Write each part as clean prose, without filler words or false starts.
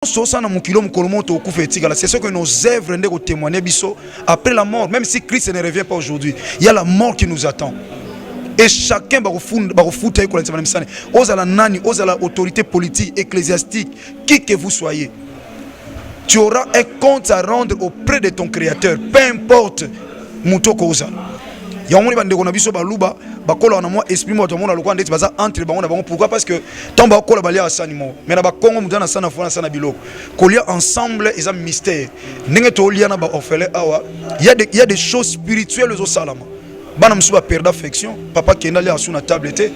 C'est ce que nos œuvres ont témoigné après la mort, même si Christ ne revient pas aujourd'hui. Il y a la mort qui nous attend. Et chacun va foutre l'autorité politique, ecclésiastique, qui que vous soyez. Tu auras un compte à rendre auprès de ton Créateur, peu importe Mouto Koza. Pourquoi? Parce que ensemble, ils ont un mystère. Il y a des choses spirituelles au salama. Bana msuba perdre affection, papa qui est allé sur la table était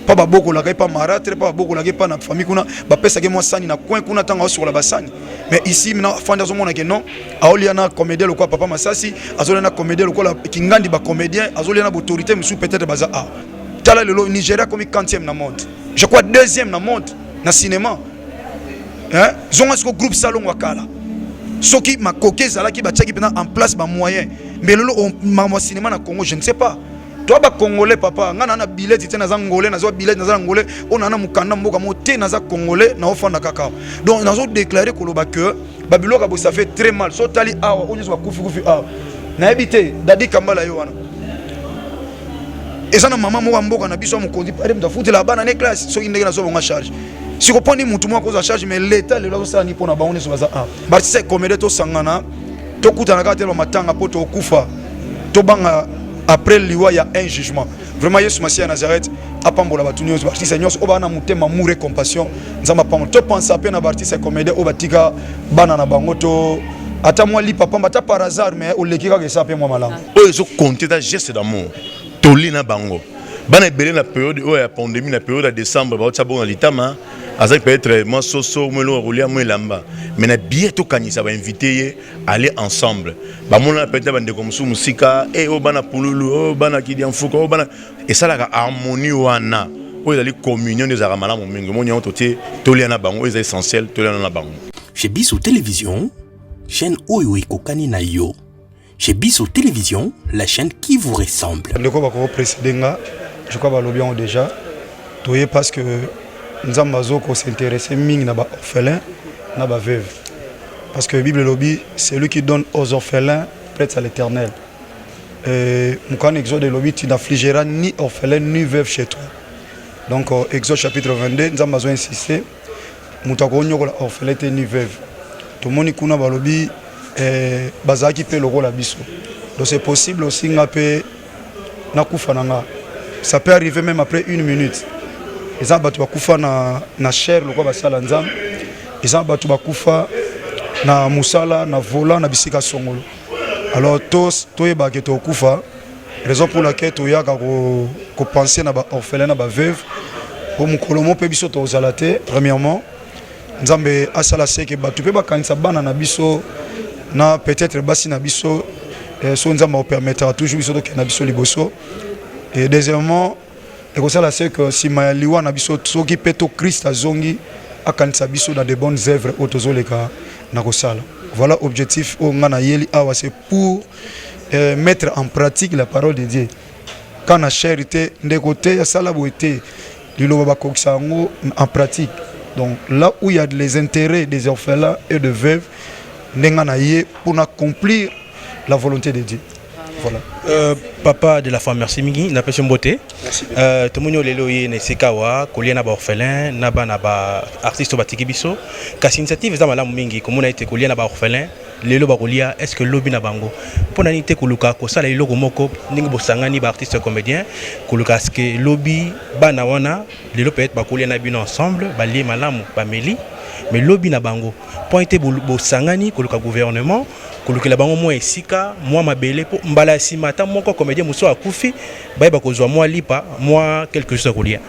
pas beaucoup la pas marâtre, pas beaucoup la pas na famille kuna, ba pesa ke moi sani na coin kuna tanga sur la basani. Mais ici maintenant fanda zo mona ke non, aoliana comédien le quoi papa Masasi, azoliana comédien le quoi kingandi ba comédien, azoliana autorité msu peut-être baza a. Tala le Nigeria comme 40e na monde. Je crois 2e na monde na cinéma. Hein? Zonga ce groupe salon wakala. Soki ma coquet zala ki ba tchaki en place ba moyen. Mais le cinéma na Congo, je ne sais pas. Toi, ba Congolais, papa, on a un billet, tu as un Angolais, on a un billet, on a un Mukanda, on a un Congolais, on a un Kaka. Donc, on a déclaré que Babylone, ça fait très mal. So, tali, on est sur Koufi, na habité, Dadi Kambala, Yohana. Et ça, maman, moi, on a besoin de me dire, elle me fout là-bas dans les classes, so, il n'y a pas de charge. Si on prend des moutons à cause de la charge, mais l'État, le là, ça, on a on est sur ça. Parce que c'est comme des Sangana. Après il y a un jugement. Vraiment, Yesu Masia Nazareth, apambola batunyo bati Seigneur, obana mutema mure compassion. Nzamba pambo. To pense à peine à bati c'est comédie obatika bana na bango to ata moi li papa mbata par hasard mais o lekika ke ça pe moi malamu. O ezo compter ta geste d'amour. Toli na bango. Bana belé la période où la pandémie la période de décembre ba otsa bon litama. Azak peut-être moi soso melo roulia moi lamba mais na bientôt kanisa va inviter aller ensemble ba mona peut-être bande comme sou musika et o bana pululu o bana kidi amfuko o bana et ça la harmonie wana o ezali communion des aramala mo mingi mo nyanto te toliana bango est essentiel toliana bango chez Biso Télévision chaîne oyo ekokani na yo chez Biso Télévision la chaîne qui vous ressemble ndeko ba ko précéder nga je crois ba lobion déjà toyé parce que nous avons s'intéresser mingi na ba orphelin na ba veuve parce que la Bible lobby c'est lui qui donne aux orphelins prête à l'Éternel et mon Exode lobby tu n'affligeras ni orphelin ni veuve chez toi donc Exode chapitre 22 nous avons insisté mutako nyoko la orphelin ni veuve tout le monde kuna ba lobby bazaki pe loko la biso donc c'est possible aussi ngapé na kufa nanga ça peut arriver même après 1 minute. Ils ont battu bakufa na chair le quoi basala nzam. Ils ont battu bakufa na musala na volant na bisika songolo. Alors tous yeba ke to kufa raison pour laquelle to yaka ko penser na ba orphelin na ba veuve pour mukolomo pe biso to zalate premièrement nzambe asala seke battu pe bakanisa bana na biso na peut-être basi na biso so nzamba o permettra toujours biso to ke na biso liboso et deuxièmement et ça c'est que si Mayaliwa na biso soki peto Christ azongi akanisa biso dans de bonnes œuvres autozoleka na kosala. Voilà objectif au ngana yeli awa c'est pour mettre en pratique la parole de Dieu. Quand la charité de côté ya sala boité liloba bakokisa ngo en pratique. Donc là où il y a les intérêts des orphelins et de veuves ngana yé pour accomplir la volonté de Dieu. Voilà. Papa de la femme, merci Migi, n'a pas son beauté. Tout le monde est là, Sekawa, Kolien Naba orphelin, Naba Naba artiste Batiki Biso. Kasi initiative est là, Mingi, comme on a été Kolien Naba orphelin, Lelo Barolia, est-ce que Lobby Nabango pour n'anité Koluka, Kosala et Logo Moko, Ningo Sangani, artiste comédien, Koluka, ce que Lobby, Banawana, Lelo peut être Bakolien Nabino ensemble, Bali Malamu, Bameli, mais Lobby Nabango, pointé Sangani, Koluka gouvernement. Koluka la bango moi esika moi mabele pour mbala simata moko comédien muso akufi ba kozwa moi lipa moi quelque chose à kolia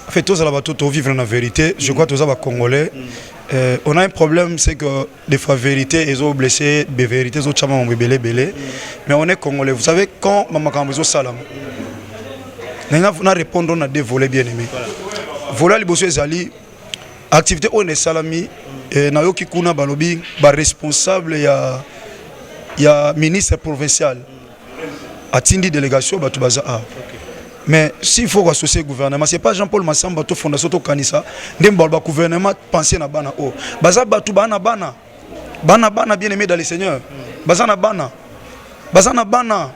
en fait tous à la bateau to vivre la vérité je crois tous à congolais on a un problème c'est que des fois vérité ils ont blessé des vérités autres chama mbele belé mais on est congolais vous savez quand mama kambezo salam na répondre on a des volets bien aimés voler liboso ezali activité on est salami na yoki kuna balobi ba responsable il y a ministre provincial atindi délégation batubaza a Mais s'il faut associer le gouvernement, ce n'est pas Jean-Paul Massamba, la fondation de Kanissa, le gouvernement penser à Bana. Baza Batu Bana Bana. Bana Bana bien aimé dans le Seigneur. Bazana Bana. Bazana Bana.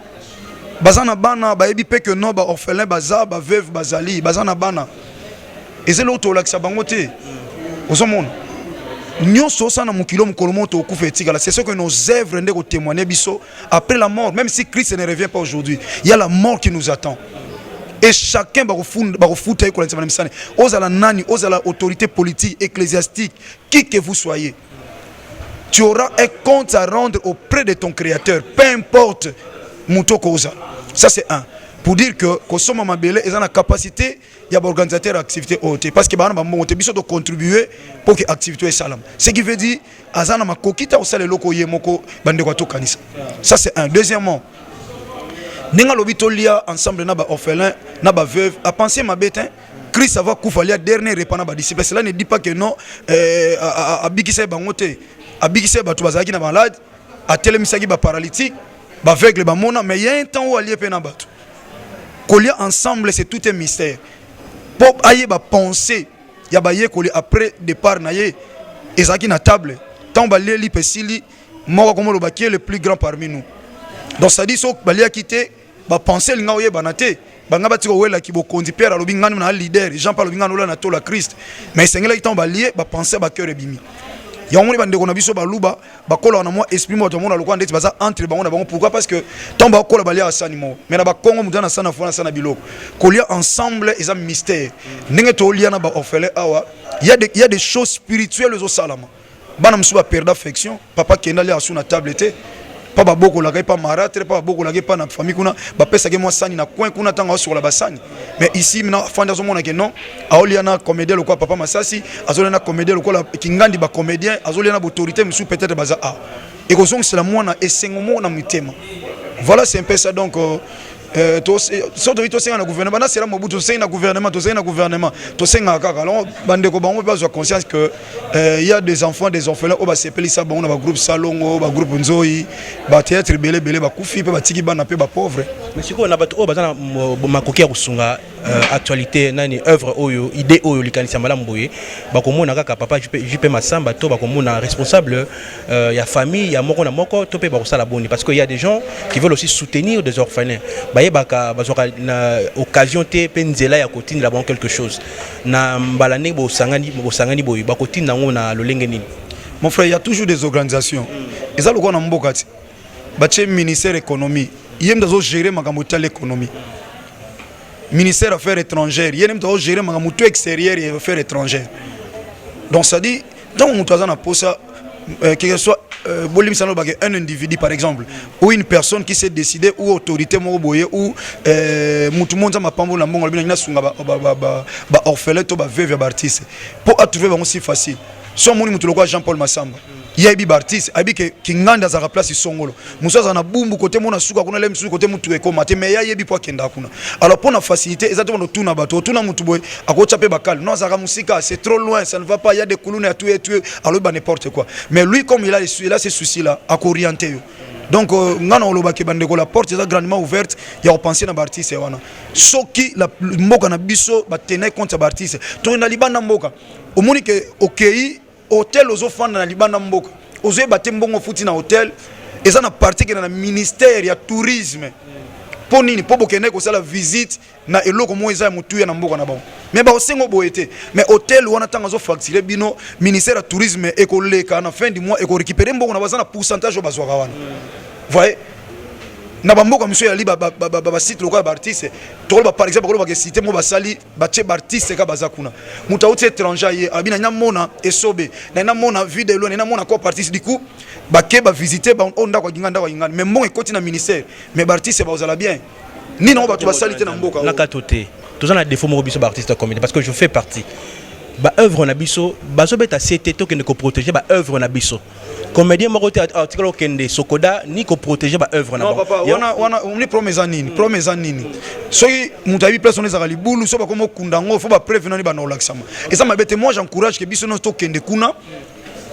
Bazana Bana, baebi pe que non, ba orphelin, baza, ba veuve, bazali, bazana Bana. Et c'est l'autre là qui s'abangote. Au monde. Nous sommes dans mon kilomètre au coup fait. C'est ce que nos œuvres nous témoignent après la mort. Même si Christ ne revient pas aujourd'hui, il y a la mort qui nous attend. Et chacun va refouler aux la nani, aux la autorité politique, ecclésiastique, qui que vous soyez. Tu auras un compte à rendre auprès de ton créateur, peu importe Mouto Koza. Ça c'est un. Pour dire que Kosoma Mabele est en la capacité d'organisateur d'activité OT. Parce que nous doit contribuer pour que l'activité soit salam. Ce qui veut dire Azana Makokita ou Sale Loko Yemoko Bandekwato Kanisa. Ça c'est un. Deuxièmement, Nenga lobito lia ensemble na ba orphelin, na ba veuve, a pensé ma bête, Christ va koufalia dernier repas na ba disciple. Cela ne dit pas que non, a bikise bangote, a bikise ba tubazaki na malade, a telemisaki ba paralytique, ba aveugle ba mona, mais il y a un temps où allié pe na batu. Coller ensemble, c'est tout un mystère. Pour aille ba penser, ya ba ye coller après départ na ye, ezaki na table, tant ba li pesili, moko comme le le plus grand parmi nous. Donc ça dit so ba li a quitté ba penser linga oye banate banga batiko wela ki bo kondi père alobi ngani na leader Jean Paul ngani ola na to la Christ mais sengela kitan ba lié ba penser ba cœur ebimi ya ngoni bande ko na biso ba luba ba kola na mo esprit mo to mo na lokwa ndeti baza entre bango na bango pourquoi parce que tant ba kola ba lié asani mo mais na ba kongo mutana sana fona sana biloko kolia ensemble ils ont mystère ndenge to lia na ba orphelin awa il y a des choses spirituelles au salama bana msuba perdre affection papa kenda lia sur na table té pas beaucoup la pas marâtre pas beaucoup la pas na famille kuna ba pesa ke moi sani na coin kuna tanga sur la basani mais ici maintenant fanda zo mona ke non aoliana comédien le quoi papa Masasi azoliana comédien le quoi kingandi ba comédien azoliana autorité monsieur peut-être baza a et que c'est la moi na esengomo na mitema voilà c'est un peu ça donc surtout to senga na gouvernement na sera mobutu senga na gouvernement to senga kaka alors bande ko bango pas conscience que il y a des enfants des orphelins au ba sepeli ça bon na ba groupe salongo ba groupe nzoi ba théâtre belé ba kufi pe ba tiki bana pe ba pauvre mais siko na bato o bazana makoki ya kusunga actualité nani œuvre oyo idée oyo likanisa malamu boye ba komona kaka papa JP Massamba to ba komona responsable ya famille ya moko na moko to pe ba kosala boni parce que il y a des gens qui veulent aussi soutenir des orphelins baka bazoka na occasion te penzela ya kotini la bon quelque chose na mbalane bo sangani boy ba kotini nango na lolenge nini. Mon frère, il y a toujours des organisations et ça le qu'on a mbokati bache ministère économie yem dazo gérer makambo ta l'économie ministère affaires étrangères yem dazo gérer makambo tout extérieur et affaires étrangères donc ça dit dans mon toazan na posa que soit un individu par exemple ou une personne qui s'est décidé ou autorité moboye ou mutu monza mapambo na mbongo bina sunga ba orphelin to ba veuve ba artiste pour trouver bango si facile so moni mutu lokwa Jean-Paul Massamba yebi ba artiste abi ke kinganda za place songolo musaza na bumbu côté mona suka kuna lem suka côté mutu eko mate mais yebi po kenda kuna alors pour la facilité exactement tout na bato tout na mutu boy akocha pe bakal non za musika c'est trop loin ça ne va pas il y a des colonnes à tout alors ba n'importe quoi mais lui comme il a ces soucis là à orienter donc ngana oloba ke bande ko la porte est grandement ouverte il y a penser na artiste wana soki la mboka na biso ba tenir compte ba artiste to na libanda mboka omoni ke okei hôtel aux enfants dans la Libana Mboka. Aux mbongo futi na hôtel. Et ça na partie qui est dans le ministère, il y a tourisme. Pour nini, pour bokene ko la visite na eloko mo eza mutu ya na mboka na ba. Mais ba osengo boyete. Mais hôtel wana tanga zo facturer bino ministère du tourisme et ko leka na fin du mois et ko récupérer mbongo na baza na pourcentage au bazwa wana. Voyez? Na bamboka monsieur ya li ba site local ba artiste to par exemple ko ba cité mo ba sali ba che ba artiste ka baza kuna muta uti étranger ye abina nyamona esobe na nyamona video lo na nyamona ko artiste du coup ba ke ba visiter ba onda ko nganda mais mbongo ekoti na ministère mais ba artiste ba ozala bien ni non ba to ba sali te na mboka na katote to na défaut mo biso ba artiste comédien parce que je fais partie ba œuvre na biso bazo beta CT to que ne ko protéger ba œuvre na biso comédien moko te article okende sokoda ni ko protéger ba œuvre na ba. Non papa on ni promesa nini soki mutabi personne za libulu so ba komo kundango faut ba prévenir ni ba no laksama et ça m'a bête moi j'encourage que biso no to kende kuna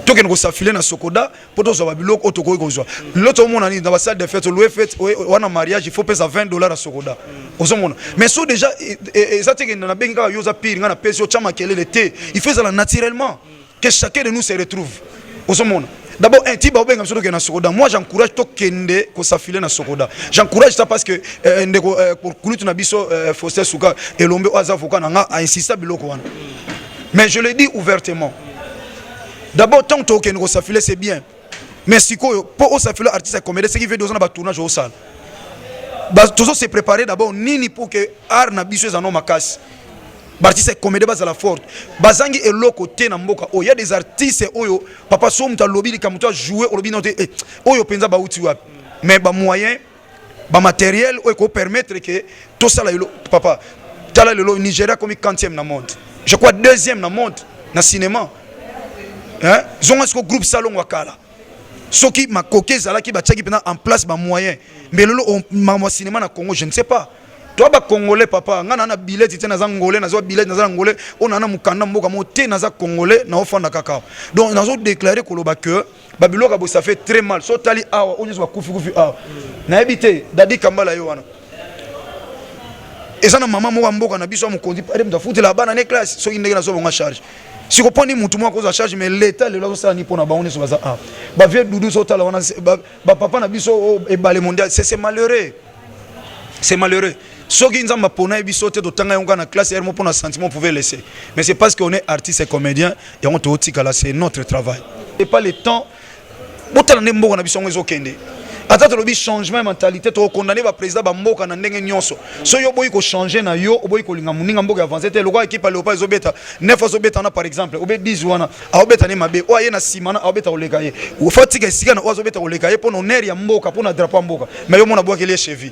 toke ko s'affiler na Sokoda pour to zo biloko otoko ko zo l'autre monde ani dans la salle de fête louer fête on a mariage il faut payer $20 à Sokoda ozomona mais so déjà ça te que na benga yo za pire na pesi o chama kele l'été il fait ça naturellement que chacun de nous se retrouve ozomona. D'abord, un type qui est dans Sokoda. Moi, j'encourage tout Kende qui s'affile dans Sokoda. J'encourage ça parce que pour que tu biso Foster Souka et l'ombe Azavoka a insisté à Biloko. Mais je le dis ouvertement. D'abord, tant que tu s'affile, c'est bien. Mais si pour s'affiler artiste et comédien, c'est qui fait 2 ans de tournage au salle. Tout ça, c'est préparé d'abord ni pour que art n'a biso en homme casse. L'artiste est comédien bas à la forte. Bazangi est l'autre côté na mboka. Oh, il y a des artistes oyo papa som ta lobby li kamuta jouer au lobby noté. Oyo penza ba uti wapi. Mais ba moyen, ba matériel oyo ko permettre que tout ça là papa. Tala le Nigeria comme 40e na monde. Je crois 2e na monde na cinéma. Hein? Zonga ce groupe salon wakala. Soki ma koke zala ki ba tchaki pena en place ba moyen. Mais le ma cinéma na Congo, je ne sais pas. Toi ba congolais papa ngana na billet tite na zangolais na zo billet na zangolais on a na mukanda mboka moté na za congolais na ofanda kaka donc nazo déclarer koloba que babiloka bo ça fait très mal so tali awa on zo kufi awa na ebité dadi kambala yo wana ezana mama mo mboka na biso mo kondi pare mta futi la bana ne classe so indenge na zo bonga charge si ko poni mutu mo ko za charge mais l'état le lo ça ni pona ba on so za ba vie dudu so tala wana ba papa na biso e balé mondial c'est malheureux. C'est malheureux. Ceux qui nous ont pona biso te tanga yonga na classe hermo pour un sentiment pouvait laisser. Mais c'est parce qu'on est artiste et comédien et on te otikala c'est notre travail. Et pas le temps. Botala nembo na biso ngezo kende. Ata to lobi changement mentalité to condamner ba président ba mboka na ndenge nyonso. So yo boyi ko changer na yo, boyi ko linga muninga mboka avancer te lokwa équipe le pas zobeta. 9 zobeta na par exemple, obe 10 wana, a obeta ne mabe, o ye na simana a obeta oleka ye. O fatika sika na ozobeta oleka ye pour honneur ya mboka, pour na drapeau mboka. Mais yo mona boka les cheville.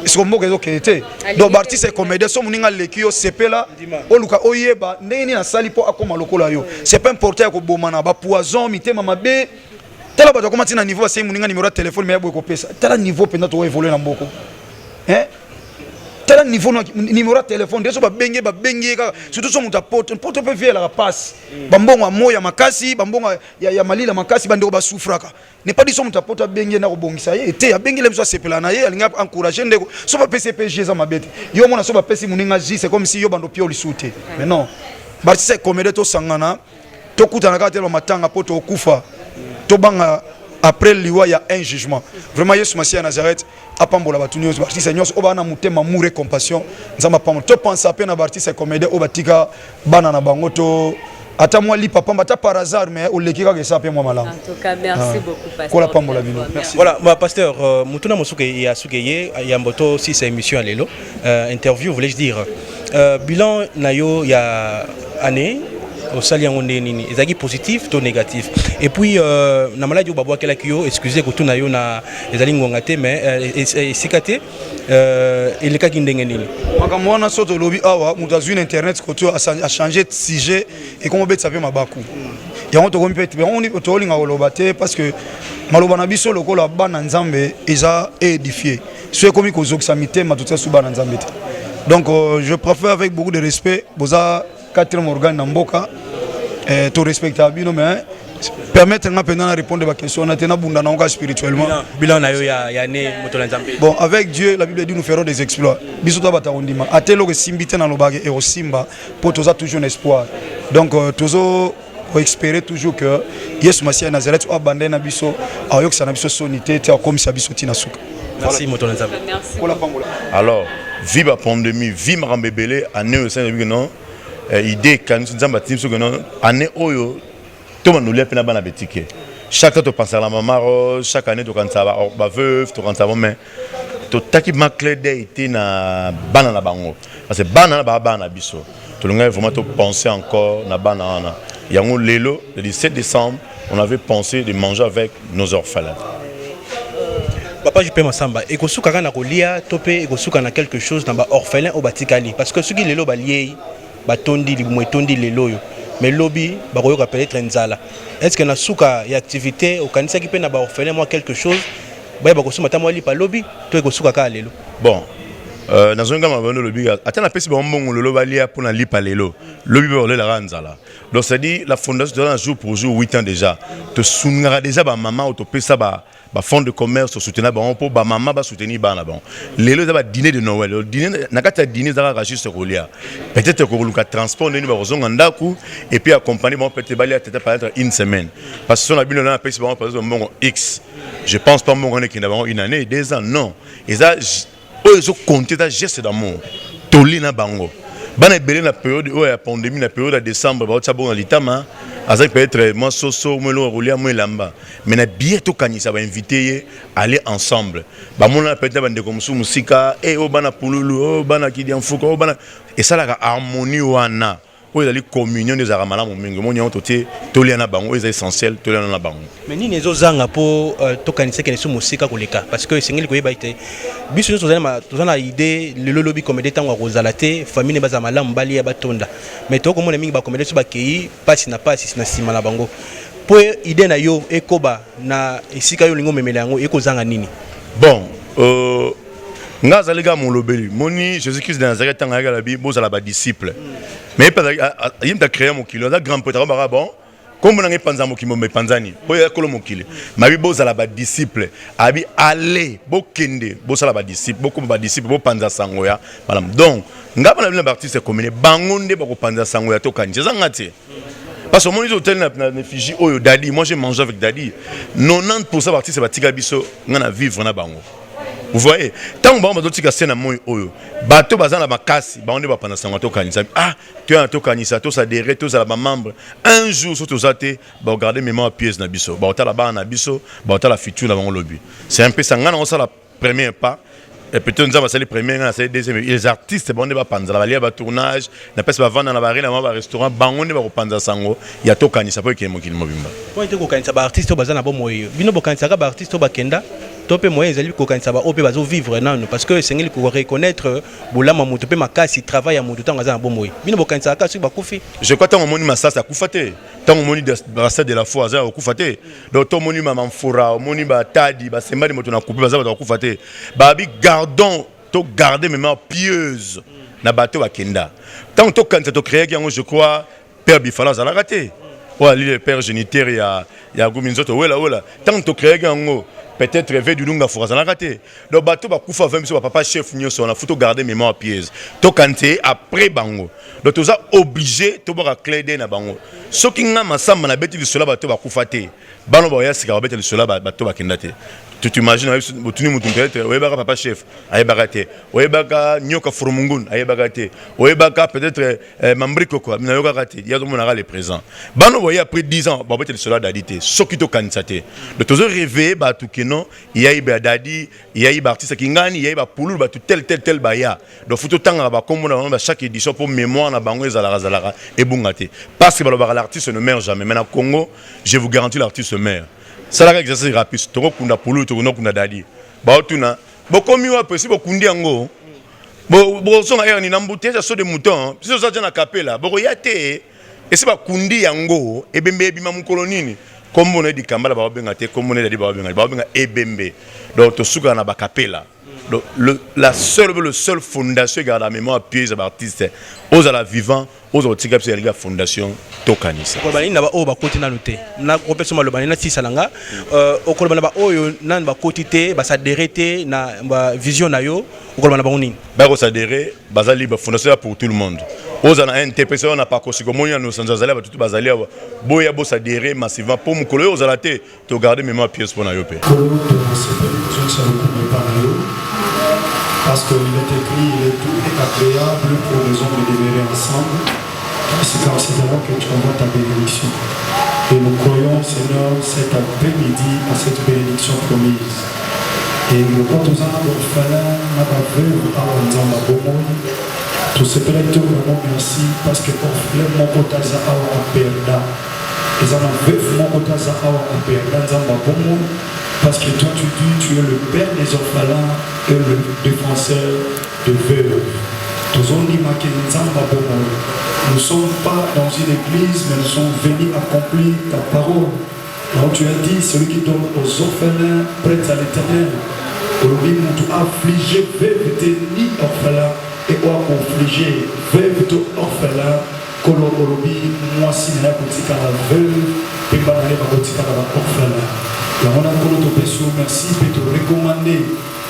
C'est comme ça que était. Donc artiste et comédien sont moninga lekio sepela oluka oyeba ndeni na sali po akoma lokola yo. C'est pas important ko bomana ba poison mitema mabe. Tala ba comment tina niveau c'est moninga numéro de téléphone mais ko pesa. Tala niveau pendant to évoluer na mboko. Hein? Tala niveau numéro de téléphone deso ba bengi ka surtout so muta porte peut faire la passe. Ba mbongo moya makasi, ba mbongo ya malila makasi bande ko ba souffraka. N'est pas dit son tapota bengi na kobongisa ye ete ya bengi le mso sepela na ye alinga encourager ndeko so ba PCPG za mabete yo mona so ba pesi muninga ji c'est comme si yo bando pio lisute mais non barti c'est comédie to sangana to kutana ka tellement matanga poto okufa to banga après liwa ya un jugement vraiment Yesu Masia Nazareth apambola batuni yo barti seigneur o bana mutema amour et compassion nzamba pambo to penser à peine à barti c'est comédie o batika bana na bango to ata moi li papa mbata par hasard mais au lekika que ça pe moi malin. En tout cas merci beaucoup pasteur. Kola pambola bino. Merci. Voilà, ma pasteur mutuna mosuke ya sukeye ya mboto si c'est émission à lelo interview voulais-je dire bilan na yo ya année au sali yango nini ezaki positif to négatif et puis na maladi o babwa kela kiyo excusez ko tuna yo na ezali ngonga te mais sikate eleka kindenge nini makambo wana soto lobi awa mutu azwi na internet koto a changé de sujet et comment bet sape mabaku yango to komi pete on to linga koloba te parce que maloba na biso lokola bana nzambe eza édifié so komi kozokisa mitema tout ça sous bana nzambe te donc je préfère avec beaucoup de respect boza 4e organe na mboka tout respectable mais permettre de répondre à la question spirituellement. Bilan na yo ya ne motola nzambe. Bon, avec Dieu, la Bible dit nous ferons des exploits. Bisoto batawondima. Atelo que simbite na lobage et au simba pour toujours toujours un espoir. Donc toujours espérer toujours que Yesu Masia Nazareth o abandonne na biso ayoksa na biso sonité te comme ça biso tina suka. Merci motola nzambe. Merci. Alors, vive la pandémie, vive Rambebele année au sein de non idée quand nous sommes bâtis sur que non année oyo tout le monde nous lève na betike chaque fois tu penses à la maman chaque année tu quand ça va ba veuve tu quand ça va mais tu taki ma clé d'idée na bana na bango parce que bana na bana biso tout le monde vraiment tu penser encore na bana na yango lelo le 17 décembre on avait pensé de manger avec nos orphelins. Papa je peux m'assemble et que souka na kolia topé et que souka na quelque chose dans ba orphelin au batikali parce que ceux qui lelo ba lié batondi libumetondi leloyo mais lobby bakoyoka peut-être nzala est-ce que na souka ya activité au kanisa qui peut na ba orphelin moi quelque chose ba bakosuma ta moi li pa lobby to ko souka ka lelo bon dans un gamin le lobby attends la pesi bon le lobalia pour na lipa lelo lobby le la ranzala donc ça dit la fondation donne jour pour jour 8 ans déjà te sounara déjà ba maman auto pesa ba fonds de commerce soutenir ba pour ba maman ba soutenir ba na bon lelo ba dîner de Noël le dîner na kata dîner za registre rolia peut-être que le transport ni ba rozonga ndaku et puis accompagner bon peut-être balia peut-être peut-être une semaine parce que son habile na pesi bon par exemple bon X je pense pas mon qui n'a une année 2 ans non et ça ils ont compté ta geste d'amour tolina bango bana belé na période où la pandémie na période de décembre ba tsabo na litama azak peut-être moi soso melo roulia moi lamba mais na bientôt kanisa ba inviter aller ensemble ba mona peut-être bande comme sou musika et o bana pululu o bana kidi mfuko o bana et ça la harmonie wana où il y a la communion des aramala mon mingo mon yonto té toliana bango c'est essentiel toliana na bango mais ni nezo zanga po tokanisa ke sou musika koleka parce que singeli ko yebaite biso nous tozana idée le lobby comme des temps wa rozalate famille baza malamu bali ya batonda mais to komona mingi ba komede so bakei passe na sima na bango po idée na yo ekoba na esika yo lingo memela yango ekozanga nini bon nga zalega mon lobeli moni Jésus-Christ de Nazareth tanga la Bible bozala ba disciple mais pas il t'a créé mon kilo da grand potre ba bon comme on a panza mo kimo me panzani po ya kolo mo kile ma bi bozala ba disciple abi aller bokende bozala ba disciple boko ba disciple bo panza sango ya madame donc nga bana bina artiste communé bangonde ba ko panza sango ya to kanji zangati parce que mon hôtel na Fiji oyo Dadi moi j'ai mangé avec Dadi 90% d'artistes batika biso ngana vivre na bango. Vous voyez, tant que vous avez scène à moi, bateau bazan la makasi, on ne va pas dans to kanisa. Ah, tu as un to kanisa, to ça derrière, to ça la membre. Un jour sur tous athées, bah regarder mémoire pièce na biso, bah la barre na biso, bah la future dans le lobby. C'est un peu ça. On ça la première pas. Et peut-être nous avons les premiers, les deuxième. Les artistes, bon, on ne va pas dans la tournage, n'a pas se vendre dans la barre, dans le restaurant, on ne va pas dans sango. Il y a to kanisa pour qui est mon qui mobimba. Point de kanisa, bah artiste au bazan na bon moyen. Bino bo kanisa, bah artiste au bakenda. Topé moyen ezali ko kanisa ba opé bazo vivre non parce que sengeli ko reconnaître bolama mutu pe makasi travail ya mutu tanga za bon moyen. Bino bo kanisa ka su ba kufi. Je crois tant moni masasa kufate. Tant moni de brasset de la foi za kufate. Donc tant moni mama mfura, moni ba tadi, ba semba de moto na couper baza ba kufate. Ba bi gardons to garder mémoire pieuse na bateau ba kenda. Tant to kanisa to créer qui je crois père Bifala za la raté. Ouais, le père géniteur il y a Gominzoto wela. Tant to créer qui peut-être rêver du lunga forazana raté. Donc bateau ba kufa 20 so papa chef nyoso na photo garder mémoire pièce. To kanté après bango. Donc tu as obligé to ba cléder na bango. So kinga masamba na beti cela bateau ba kufa te. Bano ba ya sika beti cela bateau ba kendate. Tu t'imagines botuni mutu peut-être oyebaka papa chef ayebaka te. Oyebaka nyoka foromungun ayebaka te. Oyebaka peut-être mambriko quoi na yoka te. Ya to monara les présents. Bano ba ya après 10 ans ba beti cela dadité. So ki to kansate. Donc tu as rêvé ba tout non il y a eu Dadi il y a eu artiste qui gagne il y a eu Poulou ba tout tel baya donc faut tanga ba comme on a chaque édition pour mémoire na bango zalara et bungate parce que l'artiste ne meurt jamais mais na Congo je vous garantis l'artiste meurt ça la exercice rapide to kunda Poulou to kunda Dadi ba tuna bo komi wa pesi bo kundi yango bo so na ni nambuté ça so de mouton si ça na capella bo yate et c'est ba kundi yango e bembe bima mu kolonini comme on a dit Kambala Babengate, comme on a dit Babengate, Ebembe. Donc, tout ce qu'on a capella. Donc, la seule fondation qui a la mémoire pièce à l'artiste, aux à la vivant, aux autres qui a la fondation Tokanisa. Kolbani na ba o ba koti na noté. Na professeur Malobani na tisalanga. O kolbani ba o yo na ba koti te, ba sa derete na ba vision na yo, o kolbani ba oni. Ba ko sa dere, ba za libre fondation pour tout le monde. Aux à la NTPC on a pas conçu comme on y a nos sanzazali ba tout bazali boya bo sa dere massivement pour mu kolo aux à la te to garder mémoire pièce pour na yo pe. Parce qu'il est écrit, il est tout est agréable pour les hommes de demeurer ensemble. C'est là que tu envoies ta bénédiction. Et nous croyons, Seigneur, cet après-midi à cette bénédiction promise. Et nous comptons à l'orphelin, à la veuve, à l'enzamba bomone. Tout ce prêtre, vraiment merci, parce que l'orphelin, mon kotaza, à la perda. Et ça m'a veuve, mon kotaza, à la perda, nzamba bomone. Parce que toi tu dis, tu es le père des orphelins et le défenseur de veuves. Nous ne sommes pas dans une église, mais nous sommes venus accomplir ta parole. Donc tu as dit, celui qui donne aux orphelins prête à l'éternel. Olobi mutu affligé, veuve ni orphelin, et ou affligé, veuve orphelin, kolo olobi moi si na kotika la veuve, et banale ba kotika la orphelin. La on a kolo to peso merci pour te recommander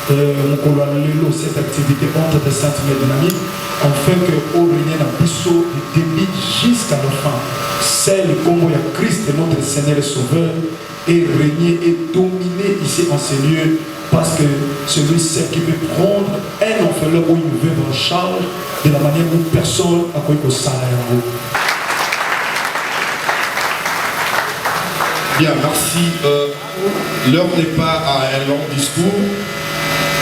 cette activité entre des sentiments dynamiques, afin que au régner dans Bissau du début jusqu'à la fin, celle comme il y a Christ notre Seigneur et Sauveur, et régner et dominer ici en ces lieux, parce que celui-ci qui peut prendre un orphelin ou une veuve en charge de la manière où personne n'a connu au salaire. Bien, merci. L'heure n'est pas à un long discours,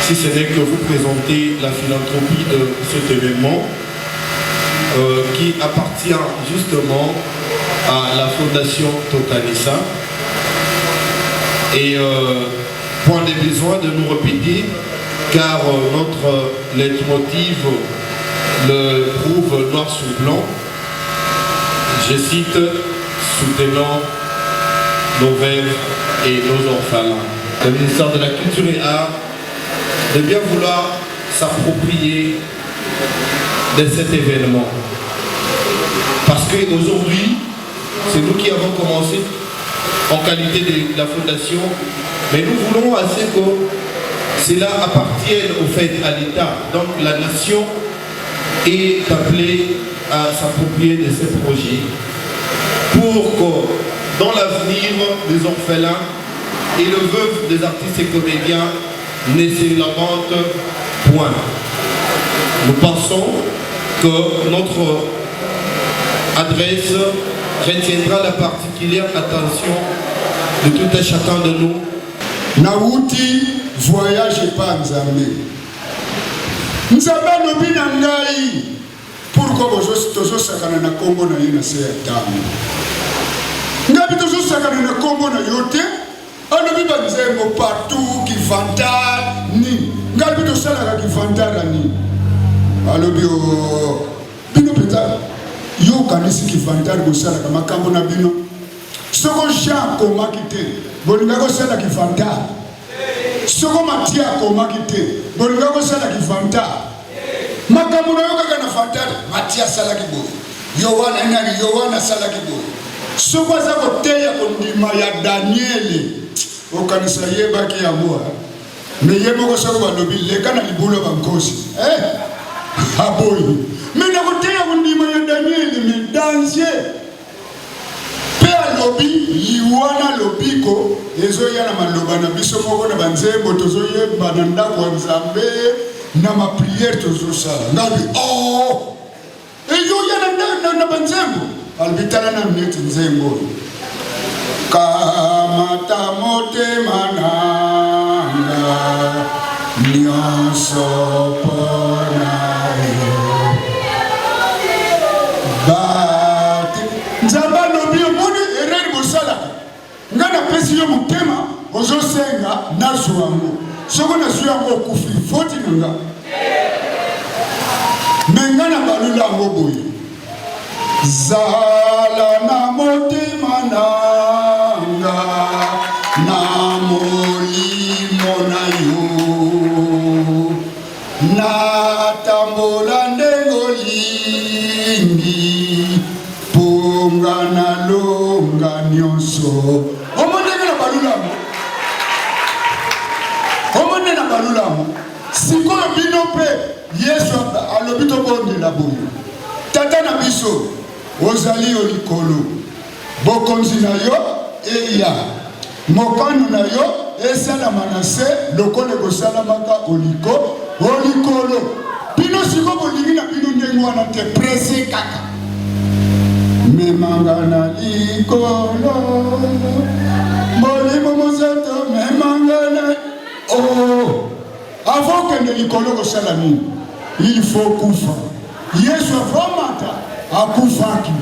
si ce n'est que vous présenter la philanthropie de cet événement qui appartient justement à la Fondation Totanissa. Et point de besoin de nous répéter, car notre leitmotiv le prouve noir sur blanc. Je cite, soutenant nos veuves et nos orphelins. Le ministère de la Culture et Arts de bien vouloir s'approprier de cet événement. Parce qu'aujourd'hui, c'est nous qui avons commencé en qualité de la fondation, mais nous voulons assez que cela appartienne au fait à l'État. Donc la nation est appelée à s'approprier de ces projets pour que dans l'avenir, les orphelins et le veuve des artistes et comédiens ne se lamentent point. Nous pensons que notre adresse retiendra la particulière attention de tout un chacun de nous. Nauti voyage pas Nzambe. Nzambe no bina ngai pourquoi tozo sakana na Congo na yena se tamu. Ngabi tozo sakana na Congo na yote, alobi ba nzembo partout qui vantar ni. Ngabi to sala ki vantar ni. Alobi o bino peta yo kanisi ki vantar ko sala ka makambo na bino. Soko Jean koma kite, bolinga ko sala ki vantar. Soko Matia koma kite, bolinga ko sala ki vantar. Makambo na yo kaka na vantar, Matia sala ki boy. Yohana nani Yohana sala ki boy. Soko za ko teya ko ndima ya Daniel. O kanisa yeba ki amoa. Me yebo ko soko balobi leka na libulo bankosi. Aboyi. Me na ko teya ko ndima ya Daniel me danger. Lobi liwana lobiko ezo yana maloba na biso moko na banzembo tozo yeba na ndako Nzambe na ma prière tozo sala ngabi oh eyo yana na banzembo albitala na net nzembo kamata motema nanga nyonso pona yo Nzambe lobi omoni ereri bosala ngana pesi yo motema ozosenga nazwa yango soko nazwa yango okufi foti nanga me ngana balula yango boye zala na motema nanga na molimo na yo natambola ndenge olingi ngana longa nyonso omonde na balulamo omonde na balulamo sikoyo bino pe Yesu alobi to bondela boyo tata na biso ozali yo likolo bokonzi na yo eya mokano na yo esalama na se lokolo kosalamaka olikolo bino siko bolingi na bino ndenge wana te presse kaka memangana likolo molimo mosato memangana oh avant que ne likolo kosala nini il faut kufa Yesu avomata akufaki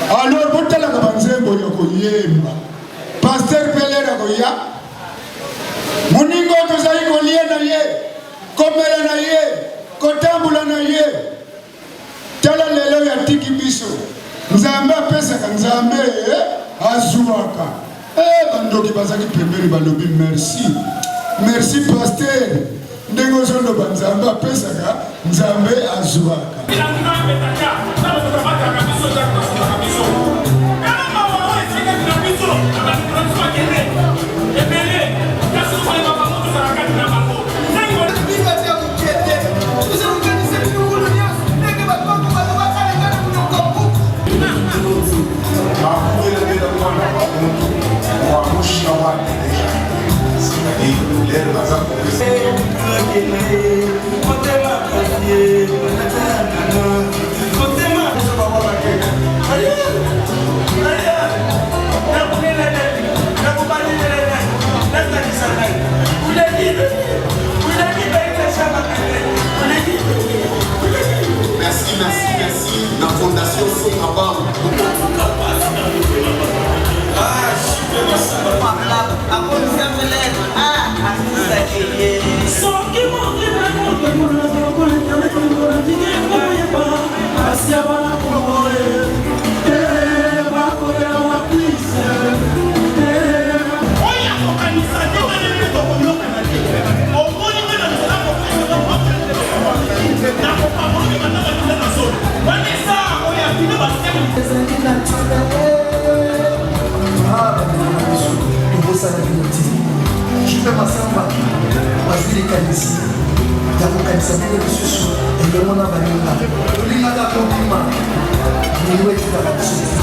alors botalaka banzembo ya koyemba pasteur pelera koya moningo tozali kolia na ye komela na ye kotambula na ye tala lelo ya tiki biso Nzambe apesaka Nzambe azuwaka bandoki bazaki pembeni balobi merci Merci pasteur. Ndenge ozondo Nzambe apesaka, Nzambe azwaka. Merci. La fondation Sokaba. Jipe Masamba bazili kanisi ya kokanisa bino lisusu elongo na baninga olingaka kobima niwe etikaka biso